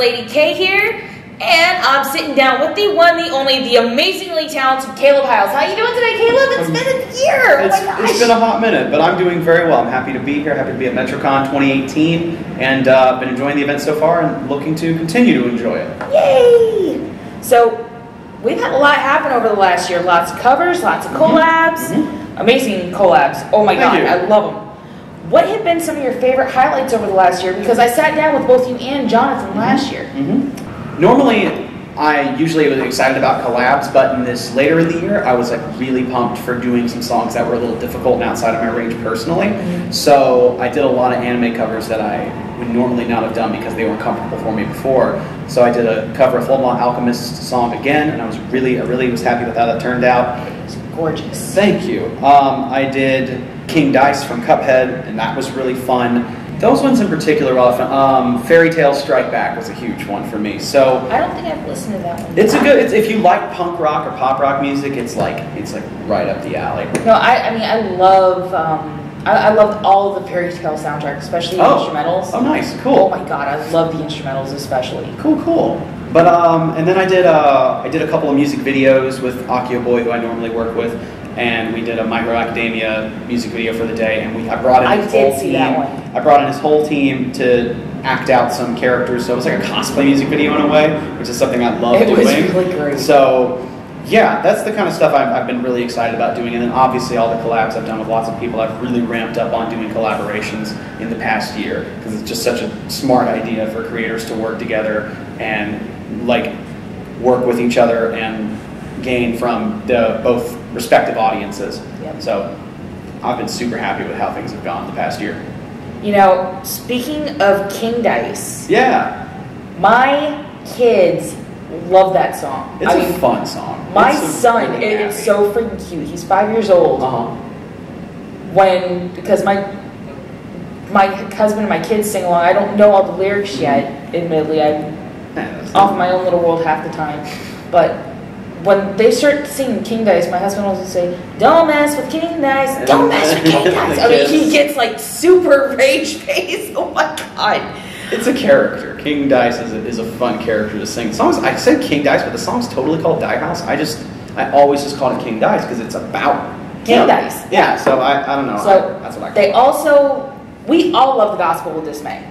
Lady K here, and I'm sitting down with the one, the only, the amazingly talented Caleb Hyles. How you doing today, Caleb? It's been a year. Oh my gosh. It's been a hot minute, but I'm doing very well. I'm happy to be here, happy to be at Metrocon 2018, and been enjoying the event so far and looking to continue to enjoy it. Yay! So, we've had a lot happen over the last year. Lots of covers, lots of collabs, amazing collabs. Oh my god, I love them. What have been some of your favorite highlights over the last year? Because I sat down with both you and Jonathan last year. Normally, I usually was excited about collabs, but in this later in the year, I was like really pumped for doing some songs that were a little difficult and outside of my range personally. So I did a lot of anime covers that I would normally not have done because they weren't comfortable for me before. So I did a cover of Full Metal Alchemist's song again, and I really was happy with how that turned out. It's gorgeous. Thank you. I did King Dice from Cuphead, and that was really fun. Those ones in particular were a lot of fun. Fairy Tale Strike Back was a huge one for me. So I don't think I've listened to that one. It's a good. If you like punk rock or pop rock music, it's like right up the alley. No, I mean I love. I loved all of the Fairy Tale soundtrack, especially the instrumentals. Oh, nice, cool. Oh my god, I love the instrumentals especially. Cool. But and then I did a couple of music videos with Akio Boy, who I normally work with, and we did a My Hero Academia music video for the day, and I brought in his whole team. That one. I brought in his whole team to act out some characters, so it was like a cosplay music video in a way, which is something I love doing. It was really great. So yeah, that's the kind of stuff I've been really excited about doing, and then obviously all the collabs I've done with lots of people. I've really ramped up on doing collaborations in the past year, because it's just such a smart idea for creators to work together and like work with each other and gain from the both respective audiences. Yep. So I've been super happy with how things have gone the past year. You know, speaking of King Dice, my kids love that song. It's a fun song. My son, it's so freaking cute. He's 5 years old. Because my husband and my kids sing along. I don't know all the lyrics yet, admittedly. I'm off in my own little world half the time. But when they start singing King Dice, my husband will just say, "Don't mess with King Dice, don't mess with King Dice." I mean, he gets like super rage face. Oh my god. It's a character. King Dice is a fun character to sing. Songs, I said King Dice, but the song's totally called Die House. I always just called it King Dice because it's about King Dice. Yeah, so I don't know. So that's what I call it. We all love the Gospel of Dismay.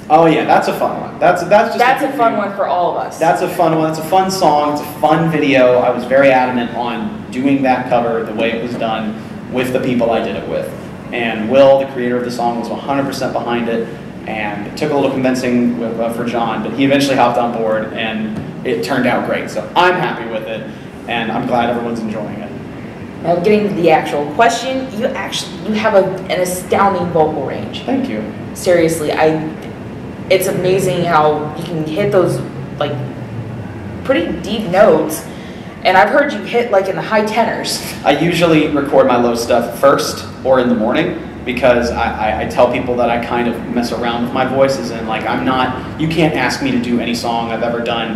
Oh yeah, that's a fun one. That's a fun one for all of us. That's a fun one. It's a fun song. It's a fun video. I was very adamant on doing that cover the way it was done with the people I did it with. And Will, the creator of the song, was 100% behind it. And it took a little convincing for John, but he eventually hopped on board, and it turned out great. So I'm happy with it, and I'm glad everyone's enjoying it. Now, getting to the actual question, you have an astounding vocal range. Thank you. Seriously, it's amazing how you can hit those like pretty deep notes, and I've heard you hit like in the high tenors. I usually record my low stuff first or in the morning, because I tell people that I kind of mess around with my voices, and like you can't ask me to do any song I've ever done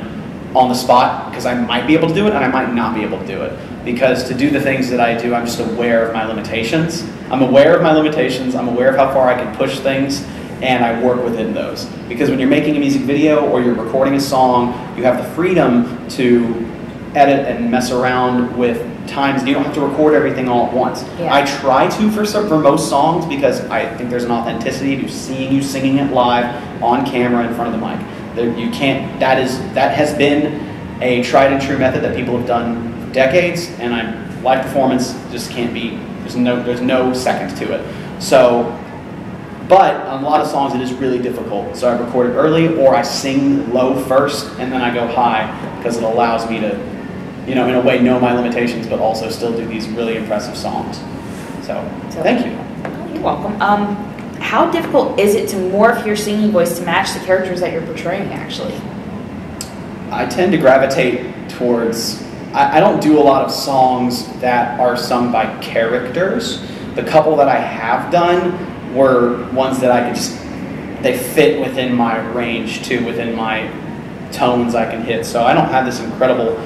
on the spot, because I might be able to do it and I might not be able to do it. Because to do the things that I do, I'm just aware of my limitations. I'm aware of my limitations, I'm aware of how far I can push things, and I work within those. Because when you're making a music video or you're recording a song, you have the freedom to edit and mess around with times. You don't have to record everything all at once. I try to for most songs, because I think there's an authenticity to seeing you singing it live on camera in front of the mic. You can't. That has been a tried and true method that people have done for decades, and live performance just can't be. There's no second to it. So. But on a lot of songs it is really difficult. So I record it early, or I sing low first and then I go high, because it allows me to, in a way, know my limitations, but also still do these really impressive songs. So thank you. Oh, you're welcome. How difficult is it to morph your singing voice to match the characters that you're portraying, actually? I tend to gravitate towards, I don't do a lot of songs that are sung by characters. The couple that I have done were ones that I could they fit within my range too, within my tones I can hit. So I don't have this incredible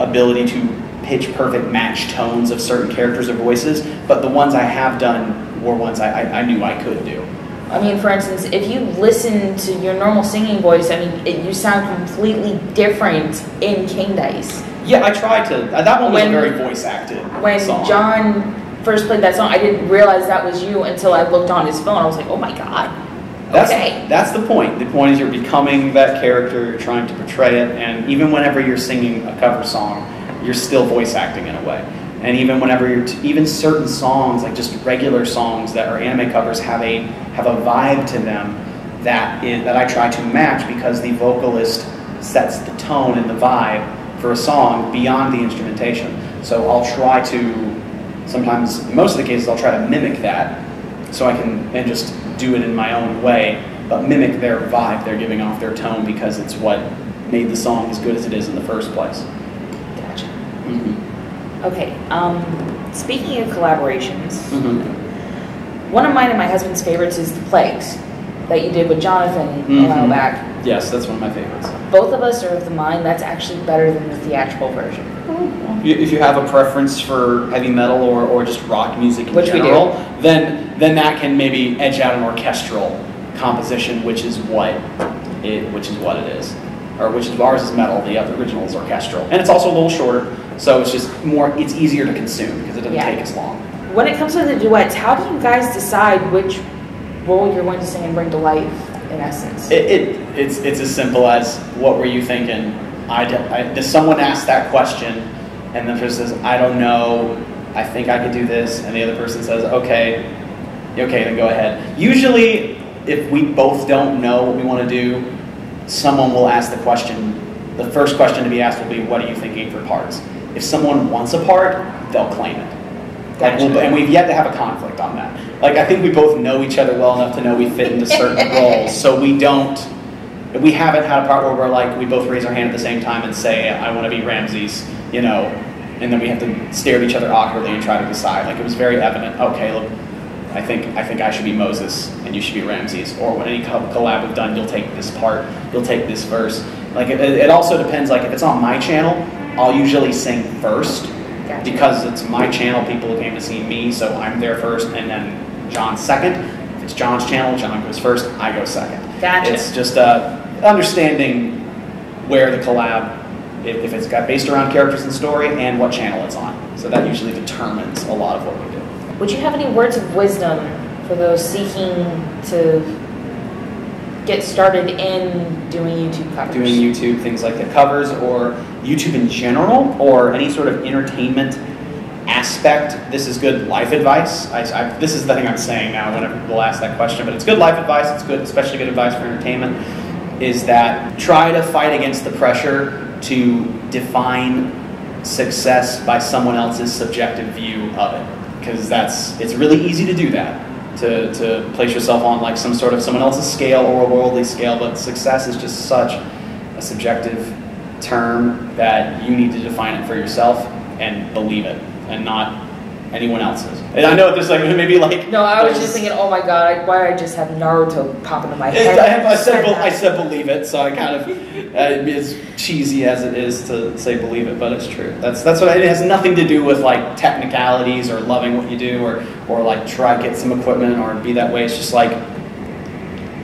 ability to pitch perfect match tones of certain characters or voices, but the ones I have done were ones I knew I could do. I mean, for instance, if you listen to your normal singing voice, I mean, you sound completely different in King Dice. Yeah, I tried to. That one was a very voice acted When song. John first played that song, I didn't realize that was you until I looked on his phone. I was like, oh my God. That's the point. The point is you're becoming that character, you're trying to portray it, and even whenever you're singing a cover song, you're still voice acting in a way. And even whenever even certain songs, like just regular songs that are anime covers, have a vibe to them that I try to match, because the vocalist sets the tone and the vibe for a song beyond the instrumentation. So I'll try to, sometimes, in most of the cases, I'll try to mimic that, so I can just do it in my own way, but mimic their vibe they're giving off, their tone, because it's what made the song as good as it is in the first place. Gotcha. Mm-hmm. Okay, speaking of collaborations, one of mine and my husband's favorites is The Plagues, that you did with Jonathan a while back. Yes, that's one of my favorites. Both of us are of the mind that's actually better than the theatrical version. If you have a preference for heavy metal or just rock music in general, then that can maybe edge out an orchestral composition, which is what it is. Or ours is metal, the other original is orchestral. And it's also a little shorter, so it's just it's easier to consume because it doesn't take as long. When it comes to the duets, how do you guys decide which role you're going to sing and bring to life, in essence? It's as simple as, what were you thinking? Does someone ask that question, and the person says, I don't know, I think I could do this, and the other person says, okay, then go ahead. Usually, if we both don't know what we want to do, someone will ask the question. The first question to be asked will be, what are you thinking for parts? If someone wants a part, they'll claim it. Gotcha. And we've yet to have a conflict on that. Like, I think we both know each other well enough to know we fit into certain roles, so we haven't had a part where we're like, we both raise our hand at the same time and say, I want to be Ramses, and then we have to stare at each other awkwardly and try to decide. Like, it was very evident, okay, look, I think I should be Moses and you should be Ramses. Or when any collab we've done, you'll take this part, you'll take this verse. Like, it also depends, like, if it's on my channel, I'll usually sing first. Gotcha. Because it's my channel, people came to see me, so I'm there first, and then John second. If it's John's channel, John goes first, I go second. Gotcha. It's just understanding where the collab, if it's got based around characters and story, and what channel it's on. So that usually determines a lot of what we do. Would you have any words of wisdom for those seeking to get started in doing YouTube covers? Doing YouTube, things like the covers, or YouTube in general, or any sort of entertainment aspect. This is good life advice. This is the thing I'm saying now whenever people ask that question, but it's good life advice. It's good, especially good advice for entertainment, is that try to fight against the pressure to define success by someone else's subjective view of it. Because it's really easy to do that, to place yourself on like someone else's scale or a worldly scale, but success is just such a subjective term that you need to define it for yourself and believe it, and not anyone else's. And I know there's like maybe like... No, I was just thinking, oh my god, why did I just have Naruto pop into my head? I said believe it, so I kind of... as cheesy as it is to say believe it, but it's true. That's what it has nothing to do with like technicalities or loving what you do or like try to get some equipment or be that way. It's just like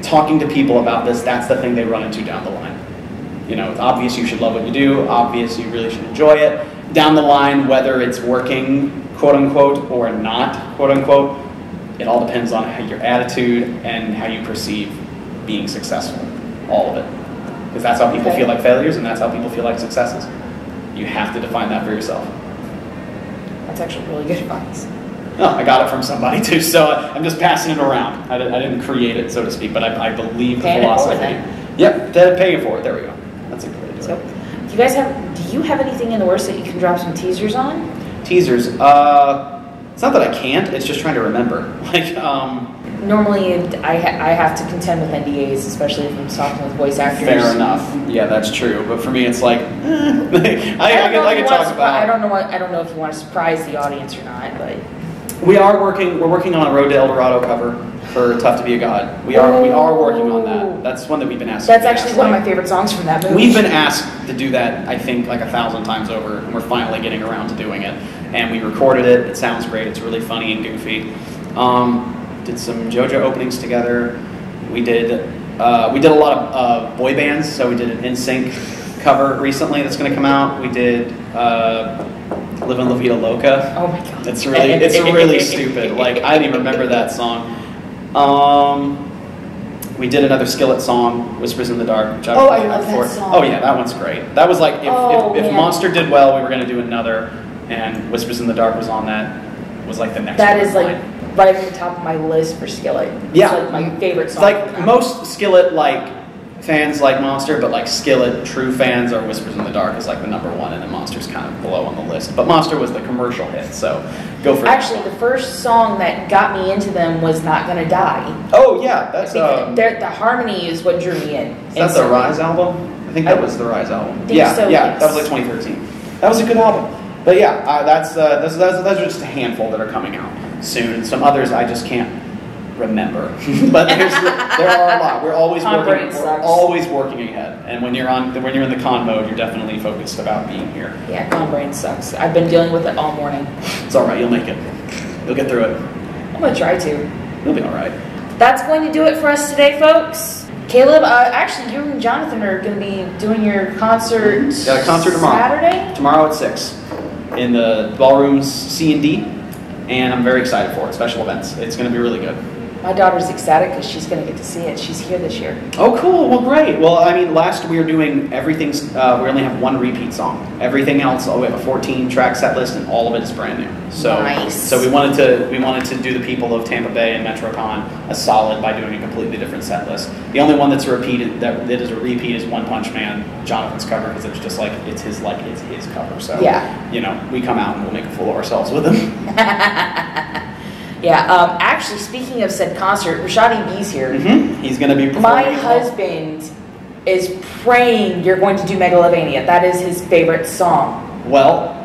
talking to people about this, that's the thing they run into down the line. It's obvious you should love what you do, obvious you really should enjoy it. Down the line, whether it's working, quote unquote, or not, quote unquote, it all depends on your attitude and how you perceive being successful. All of it. Because that's how people feel like failures, and that's how people feel like successes. You have to define that for yourself. That's actually really good advice. No, I got it from somebody too, so I'm just passing it around. I didn't create it, so to speak, but I believe the philosophy. Yep, paying for it. There we go. That's a good way to do it. Do you have anything in the works that you can drop some teasers on? Teasers. It's not that I can't. It's just trying to remember. Normally, I have to contend with NDAs, especially if I'm talking with voice actors. Fair enough. Yeah, that's true. But for me, it's like I can talk about. I don't know if you want to surprise the audience or not, but we're working on a Road to El Dorado cover for Tough to Be a God. We are working on that. That's one that we've been asked. That's actually one of my favorite songs from that movie. We've been asked to do that, I think, like 1,000 times over, and we're finally getting around to doing it. And we recorded it. It sounds great. It's really funny and goofy. did some JoJo openings together. We did a lot of boy bands. So we did an NSYNC cover recently that's going to come out. We did "Livin' La Vida Loca." Oh my god! It's really stupid. Like I didn't even remember that song. We did another Skillet song, "Whispers in the Dark." Which I love that song. Oh yeah, that one's great. That was like if Monster did well, we were going to do another, and "Whispers in the Dark" was on that. Was like the next. That is like right at the top of my list for Skillet. Yeah, it's like my favorite song. It's like most Skillet fans like Monster, but like Skillet true fans are "Whispers in the Dark" is like the #1, and then Monster's kind of below on the list. But Monster was the commercial hit, so go for it. Actually, the first song that got me into them was "Not Gonna Die." Oh yeah, that's the harmony is what drew me in. Is that the Rise album? I think that was the Rise album. Yeah, so, yeah, that was like 2013. That was a good album. But yeah, those are just a handful that are coming out soon. Some others I just can't remember. But there are a lot. We're always working ahead. And when you're in the con mode, you're definitely focused about being here. Yeah, con brain sucks. I've been dealing with it all morning. It's all right. You'll make it. You'll get through it. I'm gonna try to. You'll be all right. That's going to do it for us today, folks. Caleb, actually, you and Jonathan are going to be doing your concert. Got a concert tomorrow. Saturday. Tomorrow at 6 in the ballrooms C and D, and I'm very excited for it. Special events. It's going to be really good. My daughter's ecstatic because she's going to get to see it. She's here this year. Oh, cool. Well, great. Well, I mean, last we were doing everything. We only have one repeat song. Everything else, we have a 14-track set list, and all of it is brand new. So, nice. So we wanted to do the people of Tampa Bay and Metrocon a solid by doing a completely different set list. The only one that's repeated that is a repeat is One Punch Man, Jonathan's cover, because it's just it's his cover. So yeah, we come out and we'll make a fool of ourselves with him. Yeah, actually, speaking of said concert, Rashadi B's here. Mm-hmm. He's going to be performing. My husband is praying you're going to do Megalovania. That is his favorite song. Well,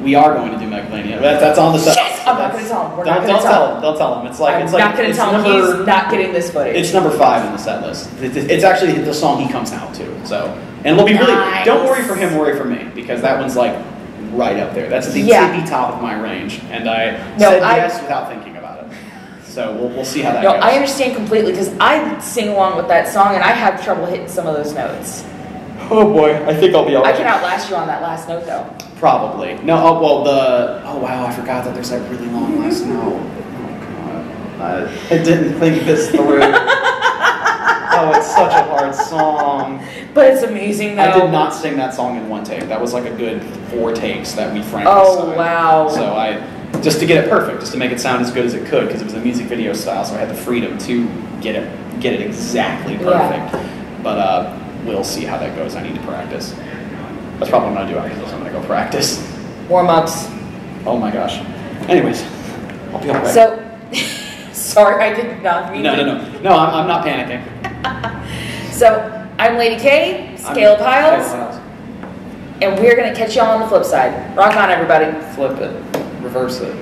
we are going to do Megalovania. That's on the set. Yes! I'm not going to tell him. We're not going to tell him. Don't tell him. I'm not going to tell him. He's not getting this footage. It's number 5 in the set list. It's actually the song he comes out to. So, and we'll be really. Don't worry for him. Worry for me, because that one's right up there. That's the tippy top of my range, and I said yes without thinking about it. So we'll see how that goes. I understand completely, because I sing along with that song and I have trouble hitting some of those notes. Oh boy, I think I'll be alright. I can outlast you on that last note though. Probably. No, oh wow, I forgot that there's that really long last note. Oh god. I didn't think this through. Oh, it's such a hard song. But it's amazing though. I did not sing that song in one take. That was like a good 4 takes that we frankly Oh wow. So just to get it perfect, just to make it sound as good as it could, because it was a music video style, so I had the freedom to get it exactly perfect. Yeah. But we'll see how that goes. I need to practice. That's probably what I'm going to do after this. I'm going to go practice. Warm-ups. Oh my gosh. Anyways, I'll be all right. So, sorry, I did not mean No, I'm not panicking. So, I'm Lady K, it's Caleb Hyles, and we're going to catch y'all on the flip side. Rock on, everybody. Flip it. Reverse it.